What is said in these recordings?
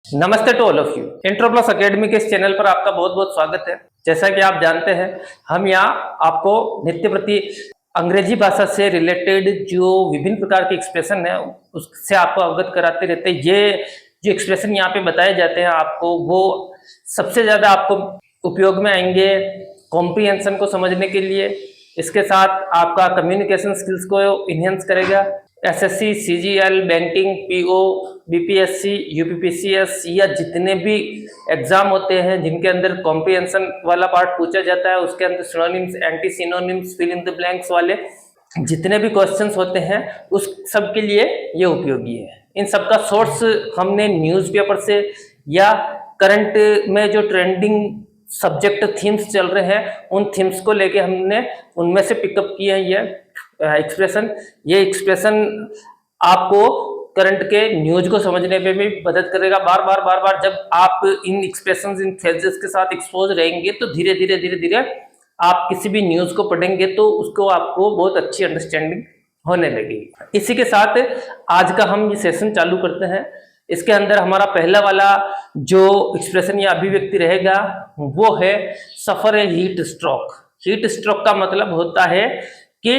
नमस्ते to all of you. Intro plus academy के इस चैनल पर आपका बहुत बहुत स्वागत है। जैसा कि आप जानते हैं, हम यहाँ आपको नित्य प्रति अंग्रेजी भाषा से रिलेटेड जो विभिन्न प्रकार के एक्सप्रेशन है उससे आपको अवगत कराते रहते हैं। ये जो एक्सप्रेशन यहाँ पे बताए जाते हैं आपको, वो सबसे ज़्यादा आपको उपयोग में आएंगे कॉम्प्रिहेंशन को समझने के लिए। इसके साथ आपका कम्युनिकेशन स्किल्स को इन्हेंस करेगा। SSC, CGL, banking, PO, BPSC, UPPCS या जितने भी एग्जाम होते हैं जिनके अंदर कॉम्प्रिहेंशन वाला पार्ट पूछा जाता है, उसके अंदर synonyms, anti synonyms, fill in the blanks वाले जितने भी क्वेश्चंस होते हैं उस सब के लिए ये उपयोगी है। इन सब का सोर्स हमने न्यूज़पेपर से या करंट में जो ट्रेंडिंग सब्जेक्ट थीम्स चल रहे हैं उन थीम्स को लेके हमने उनमें से पिकअप किए हैं ये एक्सप्रेशन आपको करंट के न्यूज को समझने में भी मदद करेगा। बार बार जब आप इन एक्सप्रेशंस, इन फ्रेजेस के साथ एक्सपोज रहेंगे तो धीरे धीरे आप किसी भी न्यूज को पढ़ेंगे तो उसको आपको बहुत अच्छी अंडरस्टैंडिंग होने लगेगी। इसी के साथ आज का हम ये सेशन चालू करते हैं। इसके अंदर हमारा पहला वाला जो एक्सप्रेशन या अभिव्यक्ति रहेगा वो है सफर ए हीट स्ट्रोक। हीट स्ट्रोक का मतलब होता है कि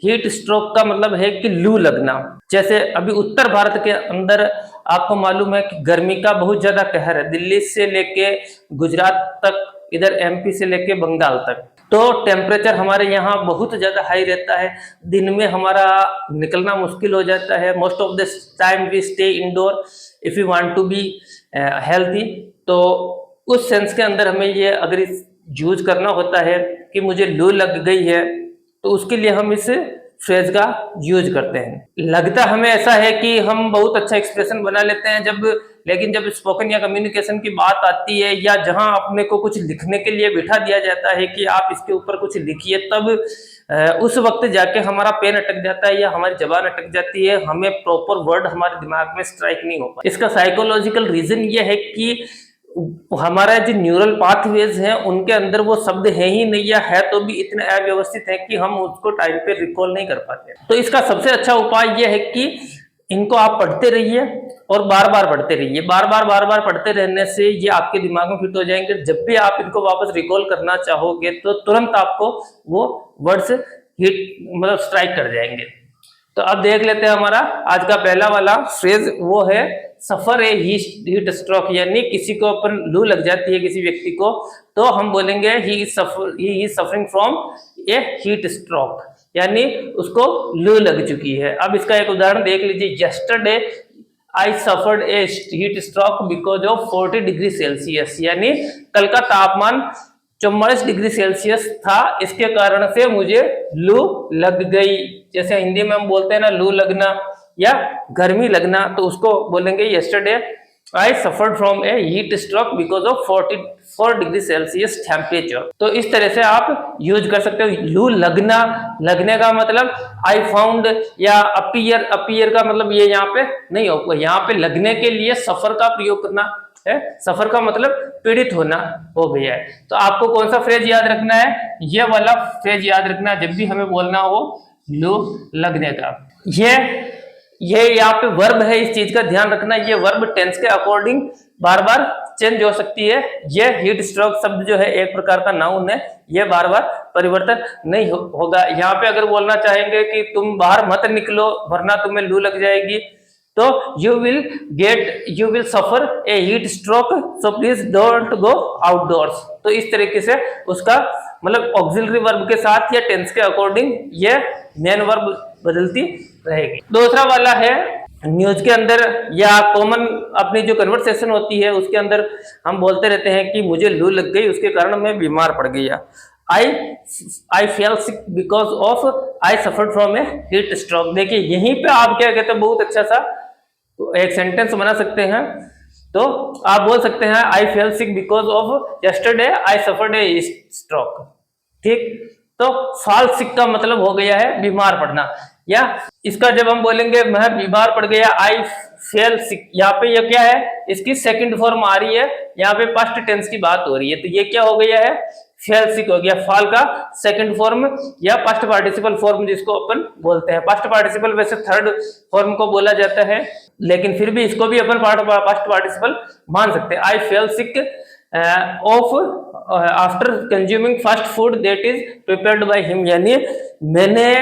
हीट स्ट्रोक का मतलब है कि लू लगना। जैसे अभी उत्तर भारत के अंदर आपको मालूम है कि गर्मी का बहुत ज्यादा कहर है, दिल्ली से लेके गुजरात तक, इधर एमपी से लेके बंगाल तक। तो टेम्परेचर हमारे यहाँ बहुत ज्यादा हाई रहता है, दिन में हमारा निकलना मुश्किल हो जाता है। Most of the time we stay indoor if you want to be healthy. तो उस सेंस के अंदर हमें ये अगर यूज करना होता है कि मुझे लू लग गई है तो उसके लिए हम इस फ्रेज का यूज करते हैं। लगता हमें ऐसा है कि हम बहुत अच्छा एक्सप्रेशन बना लेते हैं लेकिन जब स्पोकन या कम्युनिकेशन की बात आती है या जहां अपने को कुछ लिखने के लिए बिठा दिया जाता है कि आप इसके ऊपर कुछ लिखिए, तब उस वक्त जाके हमारा पेन अटक जाता है या हमारी जबान अटक जाती है, हमें प्रॉपर वर्ड हमारे दिमाग में स्ट्राइक नहीं हो पाता। इसका साइकोलॉजिकल रीजन ये है कि हमारा जो न्यूरल पाथवेज हैं उनके अंदर वो शब्द है ही नहीं, या है तो भी इतने अव्यवस्थित है कि हम उसको टाइम पे रिकॉल नहीं कर पाते। तो इसका सबसे अच्छा उपाय यह है कि इनको आप पढ़ते रहिए और बार बार पढ़ते रहिए। बार बार पढ़ते रहने से ये आपके दिमाग में फिट हो जाएंगे। जब भी आप इनको वापस रिकॉल करना चाहोगे तो तुरंत आपको वो वर्ड्स हिट मतलब स्ट्राइक कर जाएंगे। तो अब देख लेते हैं हमारा आज का पहला वाला फ्रेज, वो है सफर ए हीट स्ट्रोक। यानी किसी को अपन लू लग जाती है किसी व्यक्ति को तो हम बोलेंगे he is suffering from a heat stroke, यानी उसको लू लग चुकी है। अब इसका एक उदाहरण देख लीजिए। Yesterday I suffered A heat stroke because of 40 degree Celsius, यानी कल का तापमान 44 डिग्री सेल्सियस था, इसके कारण से मुझे लू लग गई। जैसे हिंदी में हम बोलते हैं ना लू लगना या गर्मी लगना, तो उसको बोलेंगे yesterday I suffered from a heat stroke because of 44 degree Celsius temperature. तो इस तरह से आप यूज कर सकते हो। लू लगना, लगने का मतलब आई फाउंड या अपीयर का मतलब ये यहाँ पे नहीं होगा। यहाँ पे लगने के लिए सफर का प्रयोग करना है। सफर का मतलब पीड़ित होना हो गया है। तो आपको कौन सा फ्रेज याद रखना है? ये वाला फ्रेज याद रखना है जब भी हमें बोलना हो लू लगने का। ये यहाँ पे वर्ब है, इस चीज का ध्यान रखना। ये वर्ब टेंस के अकॉर्डिंग बार बार चेंज हो सकती है। ये हीट स्ट्रोक शब्द जो है एक प्रकार का नाउन है, ये बार बार परिवर्तन नहीं होगा। यहाँ पे अगर बोलना चाहेंगे कि तुम बाहर मत निकलो वरना तुम्हें लू लग जाएगी, तो you will suffer A heat stroke so please don't go outdoors. तो इस तरीके से उसका मतलब ऑक्सिलरी वर्ब के साथ या टेंस के अकॉर्डिंग ये मेन वर्ब बदलती रहेगी। दूसरा वाला है न्यूज के अंदर या कॉमन अपनी जो कन्वर्सेशन होती है उसके अंदर हम बोलते रहते हैं कि मुझे लू लग गई, उसके कारण मैं बीमार पड़ गया। I fell sick because of I suffered from a heat stroke. देखिए यहीं पे आप क्या कहते हैं, बहुत अच्छा सा एक सेंटेंस बना सकते हैं। तो आप बोल सकते हैं I fell sick because of yesterday I suffered a stroke. ठीक, तो फॉल सिक का मतलब हो गया है बीमार पड़ना। या इसका जब हम बोलेंगे मैं बीमार पड़ गया, आई फेल सिक, यहाँ पे ये क्या है, इसकी सेकंड फॉर्म आ रही है, यहाँ पे पास्ट टेंस की बात हो रही है। तो ये क्या हो गया है, फेल सिक हो गया, फाल का सेकंड फॉर्म या पास्ट पार्टिसिपल फॉर्म जिसको अपन बोलते हैं। पास्ट पार्टिसिपल वैसे थर्ड फॉर्म को बोला जाता है, लेकिन फिर भी इसको भी अपन पास्ट पार्टिसिपल मान सकते हैं। I fell sick of after consuming fast food that is prepared by him, यानी मैंने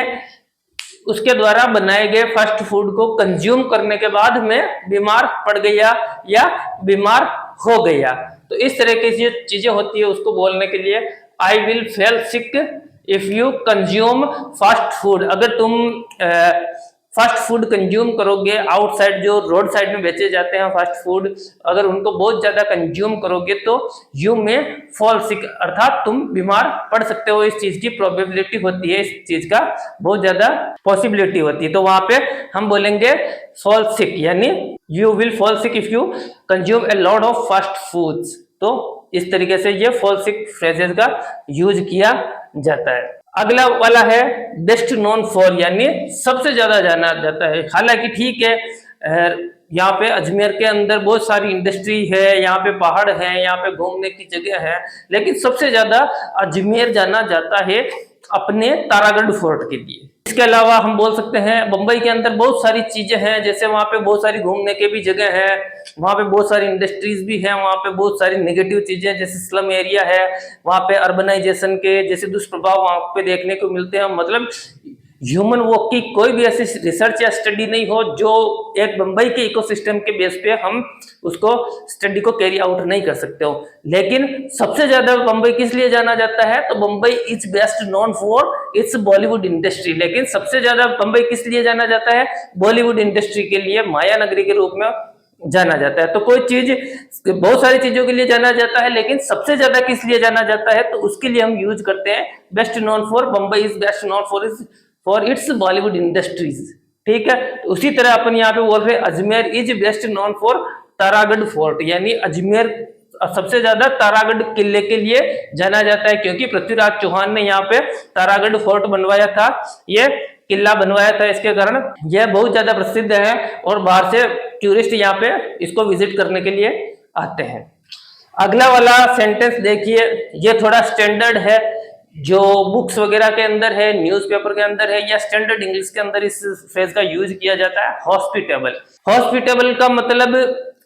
उसके द्वारा बनाए गए फास्ट फूड को कंज्यूम करने के बाद मैं बीमार पड़ गया या बीमार हो गया। तो इस तरह की जो चीजें होती है उसको बोलने के लिए I will fail sick if you consume fast food. अगर तुम फास्ट फूड कंज्यूम करोगे, आउटसाइड जो रोड साइड में बेचे जाते हैं फास्ट फूड, अगर उनको बहुत ज्यादा कंज्यूम करोगे तो यू में फॉल सिक, अर्थात तुम बीमार पड़ सकते हो। इस चीज की प्रोबेबिलिटी होती है, इस चीज का बहुत ज्यादा पॉसिबिलिटी होती है। तो वहां पे हम बोलेंगे फॉल सिक, यानी you will fall sick if you consume a lot of fast foods. तो इस तरीके से ये फॉल सिक फ्रेजेस का यूज किया जाता है। अगला वाला है बेस्ट नोन फॉर, यानी सबसे ज्यादा जाना जाता है। हालांकि ठीक है, यहाँ पे अजमेर के अंदर बहुत सारी इंडस्ट्री है, यहाँ पे पहाड़ है, यहाँ पे घूमने की जगह है, लेकिन सबसे ज्यादा अजमेर जाना जाता है अपने तारागढ़ फोर्ट के लिए। इसके अलावा हम बोल सकते हैं मुंबई के अंदर बहुत सारी चीजें हैं, जैसे वहाँ पे बहुत सारी घूमने के भी जगह है, वहाँ पे बहुत सारी इंडस्ट्रीज भी हैं, वहाँ पे बहुत सारी नेगेटिव चीजें जैसे स्लम एरिया है, वहाँ पे अर्बनाइजेशन के जैसे दुष्प्रभाव वहाँ पे देखने को मिलते हैं। मतलब ह्यूमन वॉक की कोई भी ऐसी रिसर्च या स्टडी नहीं हो जो एक मुंबई के इकोसिस्टम के बेस पे हम उसको स्टडी को कैरी आउट नहीं कर सकते हो। लेकिन सबसे ज्यादा मुंबई किस लिए जाना जाता है, तो Mumbai is best known for its Bollywood industry. लेकिन सबसे ज्यादा मुंबई किस लिए जाना जाता है, बॉलीवुड इंडस्ट्री के लिए, माया नगरी के रूप में जाना जाता है। तो कोई चीज बहुत सारी चीजों के लिए जाना जाता है, लेकिन सबसे ज्यादा किस लिए जाना जाता है, तो उसके लिए हम यूज करते हैं best known for, Mumbai is best known for its Bollywood industries. ठीक है, तो उसी तरह अपन यहाँ पे बोल रहे हैं Ajmer is best known for Taragarh fort, यानी अजमेर सबसे ज्यादा तारागढ़ किले के लिए जाना जाता है, क्योंकि पृथ्वीराज चौहान ने यहाँ पे तारागढ़ फोर्ट बनवाया था, ये किला बनवाया था। इसके कारण यह बहुत ज्यादा प्रसिद्ध है और बाहर से टूरिस्ट यहाँ पे इसको विजिट करने के लिए आते हैं। अगला वाला सेंटेंस देखिए, ये थोड़ा स्टैंडर्ड है, जो बुक्स वगैरह के अंदर है, न्यूज़पेपर के अंदर है, या स्टैंडर्ड इंग्लिश के अंदर इस फ्रेज का यूज किया जाता है, हॉस्पिटेबल। हॉस्पिटेबल का मतलब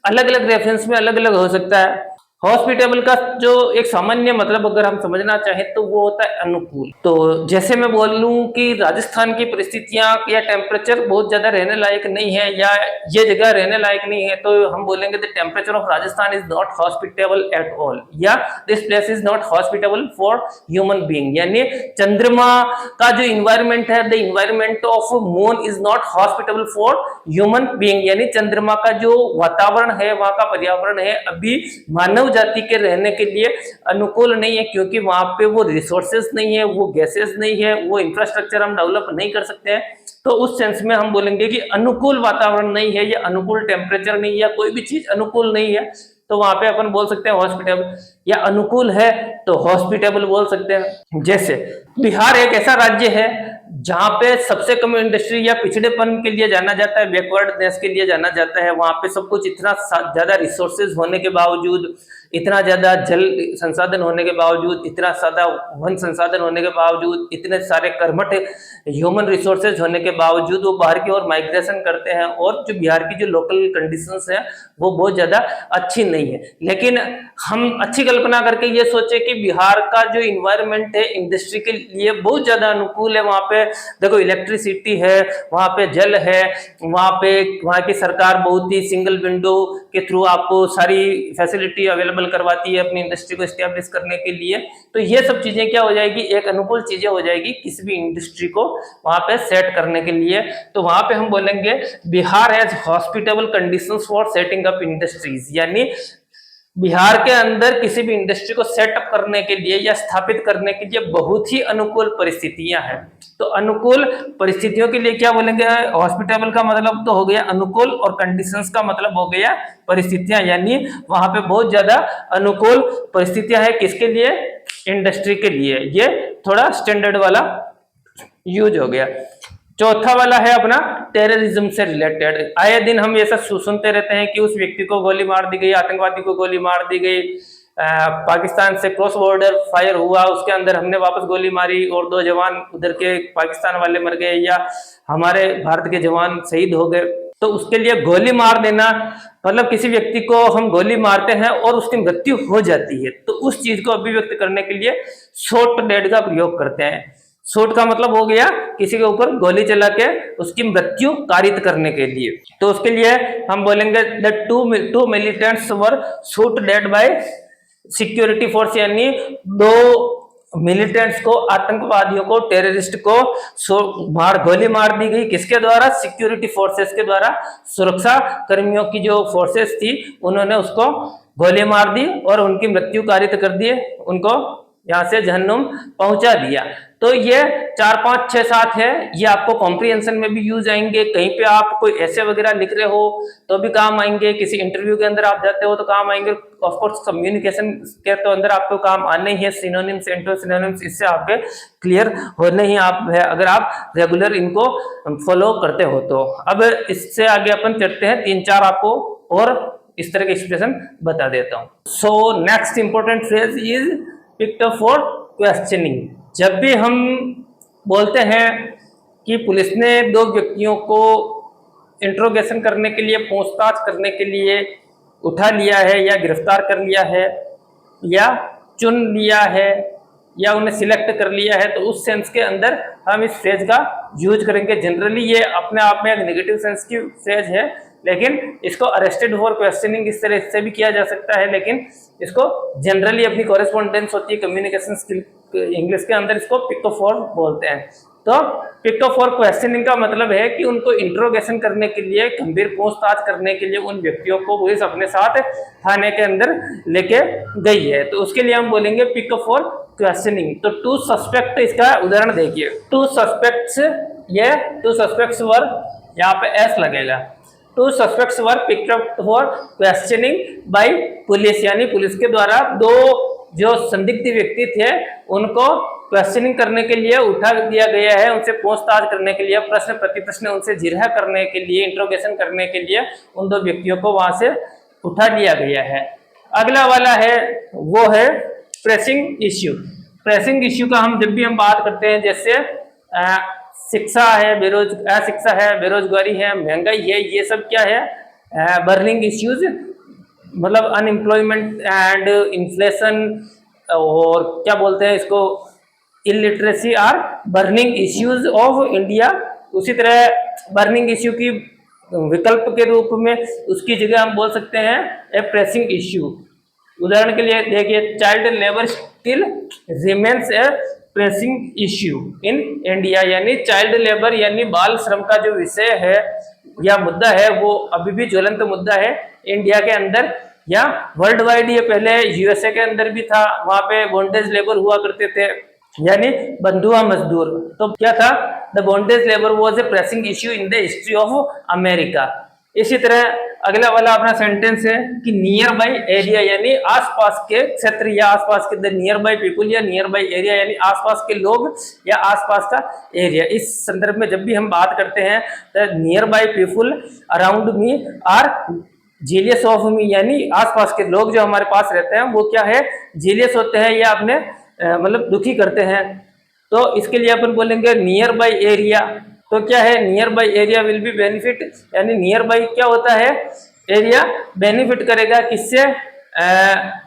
अलग अलग रेफरेंस में अलग अलग हो सकता है। हॉस्पिटेबल का जो एक सामान्य मतलब अगर हम समझना चाहें तो वो होता है अनुकूल। तो जैसे मैं बोल लूं कि राजस्थान की परिस्थितियां या टेम्परेचर बहुत ज्यादा रहने लायक नहीं है, या ये जगह रहने लायक नहीं है, तो हम बोलेंगे the temperature of Rajasthan is not hospitable at all, या this place is not hospitable for human being. यानी चंद्रमा का जो इन्वायरमेंट है, the environment of moon is not hospitable for human being, यानी चंद्रमा का जो वातावरण है, वहां का पर्यावरण है, अभी मानव जाति के रहने के लिए अनुकूल नहीं है, क्योंकि वहां पे वो रिसोर्सेस नहीं है, वो गैसेस नहीं है, वो इंफ्रास्ट्रक्चर हम डेवलप नहीं कर सकते हैं। तो उस सेंस में हम बोलेंगे कि अनुकूल वातावरण नहीं है, या अनुकूल टेम्परेचर नहीं, या कोई भी चीज अनुकूल नहीं है, तो वहां पे अपन बोल सकते हैं हॉस्पिटेबल। या अनुकूल है तो हॉस्पिटेबल बोल सकते हैं। जैसे बिहार एक ऐसा राज्य है जहां पे सबसे कम इंडस्ट्री या पिछड़ेपन के लिए जाना जाता है, बैकवर्डनेस के लिए जाना जाता है। वहां पे सब कुछ इतना ज्यादा रिसोर्सेज होने के बावजूद, इतना ज्यादा जल संसाधन होने के बावजूद, इतना ज्यादा वन संसाधन होने के बावजूद, इतने सारे कर्मठ ह्यूमन रिसोर्सेज होने के बावजूद वो बाहर की ओर माइग्रेशन करते हैं, और जो बिहार की जो लोकल कंडीशंस हैं वो बहुत ज्यादा अच्छी नहीं है। लेकिन हम अच्छी कल्पना करके ये सोचे कि बिहार का जो इन्वायरमेंट है इंडस्ट्री के लिए बहुत ज्यादा अनुकूल है। वहां पे देखो इलेक्ट्रिसिटी है, वहां पे जल है, वहां की सरकार बहुत ही सिंगल विंडो के थ्रू आपको सारी फैसिलिटी अवेलेबल करवाती है अपनी इंडस्ट्री को एस्टेब्लिश करने के लिए। तो ये सब चीजें क्या हो जाएगी, एक अनुकूल चीजें हो जाएगी किसी भी इंडस्ट्री को वहां पे सेट करने के लिए। तो वहां पे हम बोलेंगे Bihar has hospitable conditions for setting up industries, यानी बिहार के अंदर किसी भी इंडस्ट्री को सेटअप करने के लिए या स्थापित करने के लिए बहुत ही अनुकूल परिस्थितियां हैं। तो अनुकूल परिस्थितियों के लिए क्या बोलेंगे, हॉस्पिटेबल का मतलब तो हो गया अनुकूल, और कंडीशंस का मतलब हो गया परिस्थितियां, यानी वहां पे बहुत ज्यादा अनुकूल परिस्थितियां हैं किसके लिए, इंडस्ट्री के लिए। ये थोड़ा स्टैंडर्ड वाला यूज हो गया। चौथा वाला है अपना टेररिज्म से रिलेटेड। आए दिन हम ऐसा सुनते रहते हैं कि उस व्यक्ति को गोली मार दी गई, आतंकवादी को गोली मार दी गई, पाकिस्तान से क्रॉस बॉर्डर फायर हुआ, उसके अंदर हमने वापस गोली मारी और 2 जवान उधर के पाकिस्तान वाले मर गए या हमारे भारत के जवान शहीद हो गए, तो उसके लिए गोली मार देना, मतलब किसी व्यक्ति को हम गोली मारते हैं और उसकी मृत्यु हो जाती है, तो उस चीज को अभिव्यक्त करने के लिए शॉट डेड का प्रयोग करते हैं। शॉट का मतलब हो गया किसी के ऊपर गोली चला के उसकी मृत्यु कारित करने के लिए। तो उसके लिए हम बोलेंगे the two militants were shot dead by security force, यानी 2 मिलिटेंट्स को, आतंकवादियों को, टेररिस्ट को गोली मार दी गई। किसके द्वारा? सिक्योरिटी फोर्सेस के द्वारा। सुरक्षा कर्मियों की जो फोर्सेस थी उन्होंने उसको गोली मार दी और उनकी मृत्यु कारित कर दिए, उनको यहाँ से जहन्नुम पहुंचा दिया। तो ये 4, 5, 6, 7 है, ये आपको कॉम्प्रिहेंशन में भी यूज आएंगे। कहीं पे आप कोई ऐसे वगैरह लिख रहे हो तो भी काम आएंगे, किसी इंटरव्यू के अंदर आप जाते हो तो काम आएंगे, ऑफ कोर्स कम्युनिकेशन के तो अंदर आपको काम आने ही है। सिनोनिम्स, एंटोसिनोनिम्स, इससे आपके क्लियर होने ही आप है अगर आप रेगुलर इनको फॉलो करते हो तो। अब इससे आगे अपन चलते हैं, 3-4 आपको और इस तरह के एक्सप्रेशन बता देता हूँ। So next important phrase is picked up for questioning. जब भी हम बोलते हैं कि पुलिस ने 2 व्यक्तियों को इंट्रोगेशन करने के लिए, पूछताछ करने के लिए उठा लिया है या गिरफ्तार कर लिया है या चुन लिया है या उन्हें सिलेक्ट कर लिया है, तो उस सेंस के अंदर हम इस फ्रेज का यूज करेंगे। जनरली ये अपने आप में एक नेगेटिव सेंस की फ्रेज है, लेकिन इसको अरेस्टेड फॉर क्वेश्चनिंग इस तरह से भी किया जा सकता है, लेकिन इसको जनरली अपनी कॉरेस्पॉन्डेंस होती है कम्युनिकेशन स्किल इंग्लिश के अंदर, इसको पिक अप फॉर बोलते हैं। तो पिक अप फॉर क्वेश्चनिंग का मतलब है कि उनको इंट्रोगेशन करने के लिए, गंभीर पूछताछ करने के लिए उन व्यक्तियों को पुलिस अपने साथ थाने के अंदर लेके गई है, तो उसके लिए हम बोलेंगे पिक अप फॉर क्वेश्चनिंग। तो 2 सस्पेक्ट, इसका उदाहरण देखिए। 2 सस्पेक्ट्स, ये 2 सस्पेक्ट्स वर, यहाँ पे एस लगेगा। 2 suspects were picked up for questioning by police, यानी पुलिस के द्वारा 2 जो संदिग्ध व्यक्ति थे उनको क्वेश्चनिंग करने के लिए उठा दिया गया है, उनसे पूछताछ करने के लिए, प्रश्न प्रतिप्रश्न उनसे जिरह करने के लिए, इंट्रोगेशन करने के लिए उन 2 व्यक्तियों को वहां से उठा लिया गया है। अगला वाला है वो है प्रेसिंग इश्यू। प्रेसिंग इश्यू का हम जब भी हम बात करते हैं, जैसे शिक्षा है, अशिक्षा है, बेरोजगारी है, महंगाई है, ये सब क्या है? बर्निंग इश्यूज, मतलब अनएम्प्लॉयमेंट एंड इन्फ्लेशन, और क्या बोलते हैं इसको, illiteracy are burning issues of India. उसी तरह बर्निंग इश्यू की विकल्प के रूप में उसकी जगह हम बोल सकते हैं ए प्रेसिंग इश्यू। उदाहरण के लिए देखिए, child labour still remains A pressing issue in India, यानी चाइल्ड लेबर यानी बाल श्रम का जो विषय है या मुद्दा है वो अभी भी ज्वलंत मुद्दा है इंडिया के अंदर या वर्ल्ड वाइड। ये पहले यूएसए के अंदर भी था, वहां पे बॉन्डेज लेबर हुआ करते थे, यानी बंधुआ मजदूर। तो क्या था? The bondage labour was a pressing issue in the history of America. इसी तरह अगला वाला अपना सेंटेंस है कि नियर बाई एरिया, यानी आसपास के क्षेत्र या आसपास के, द नियर बाई पीपुल या नियर बाई एरिया यानी आसपास के लोग या आसपास का एरिया। इस संदर्भ में जब भी हम बात करते हैं the nearby people around me are jealous of me, यानी आसपास के लोग जो हमारे पास रहते हैं वो क्या है? जीलियस होते हैं या अपने मतलब दुखी करते हैं। तो इसके लिए अपन बोलेंगे नियर बाई एरिया। तो क्या है? Near by area will be benefit, यानी नियर बाई क्या होता है? एरिया बेनिफिट करेगा किससे?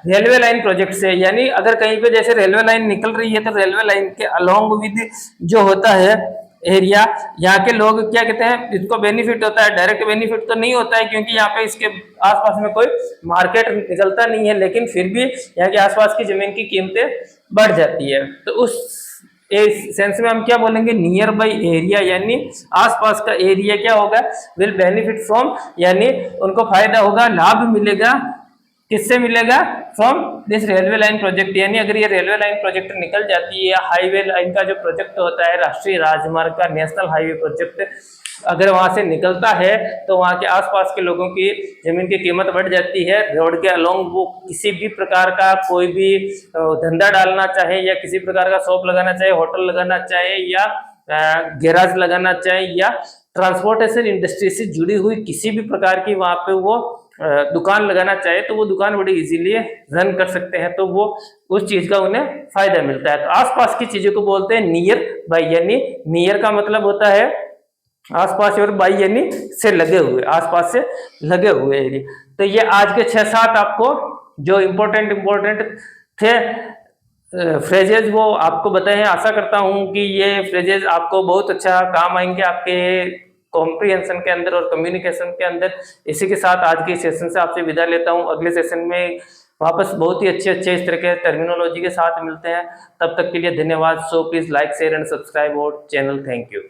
रेलवे लाइन प्रोजेक्ट से। यानी अगर कहीं पे जैसे रेलवे लाइन निकल रही है तो रेलवे लाइन के अलोंग विद जो होता है एरिया, यहाँ के लोग क्या कहते हैं? इसको बेनिफिट होता है। डायरेक्ट बेनिफिट तो नहीं होता है क्योंकि यहाँ पे इसके आसपास में कोई मार्केट निकलता नहीं है, लेकिन फिर भी यहाँ के आसपास की जमीन की कीमतें बढ़ जाती है। तो उस सेंस में हम क्या बोलेंगे? नियर बाई एरिया, यानी आसपास का एरिया क्या होगा? विल बेनिफिट फ्रॉम, यानी उनको फायदा होगा, लाभ मिलेगा। किससे मिलेगा? From this railway line project. यानी अगर ये रेलवे लाइन प्रोजेक्ट निकल जाती है, हाईवे लाइन का जो प्रोजेक्ट होता है, राष्ट्रीय राजमार्ग का, नेशनल हाईवे प्रोजेक्ट अगर वहां से निकलता है तो वहां के आसपास के लोगों की जमीन की कीमत बढ़ जाती है। रोड के अलोंग वो किसी भी प्रकार का कोई भी धंधा डालना चाहे या किसी प्रकार का शॉप लगाना चाहे, होटल लगाना चाहे या गैराज लगाना चाहे या ट्रांसपोर्टेशन इंडस्ट्री से जुड़ी हुई किसी भी प्रकार की वहां पे वो दुकान लगाना चाहे तो वो दुकान बड़ी इजीली रन कर सकते हैं, तो वो उस चीज का उन्हें फायदा मिलता है। तो आसपास की चीजों को बोलते हैं नियर बाय, यानी नियर का मतलब होता है आसपास और बाय यानी से लगे हुए, आसपास से लगे हुए एरिया। तो ये आज के 6-7 आपको जो इम्पोर्टेंट थे फ्रेजेज वो आपको बताए हैं। आशा करता हूं कि ये फ्रेजेज आपको बहुत अच्छा काम आएंगे आपके कॉम्प्रिहेंशन के अंदर और कम्युनिकेशन के अंदर। इसी के साथ आज के सेशन से आपसे विदा लेता हूं। अगले सेशन में वापस बहुत ही अच्छे इस तरह के टर्मिनोलॉजी के साथ मिलते हैं। तब तक के लिए धन्यवाद। So please like share and subscribe our channel. Thank you.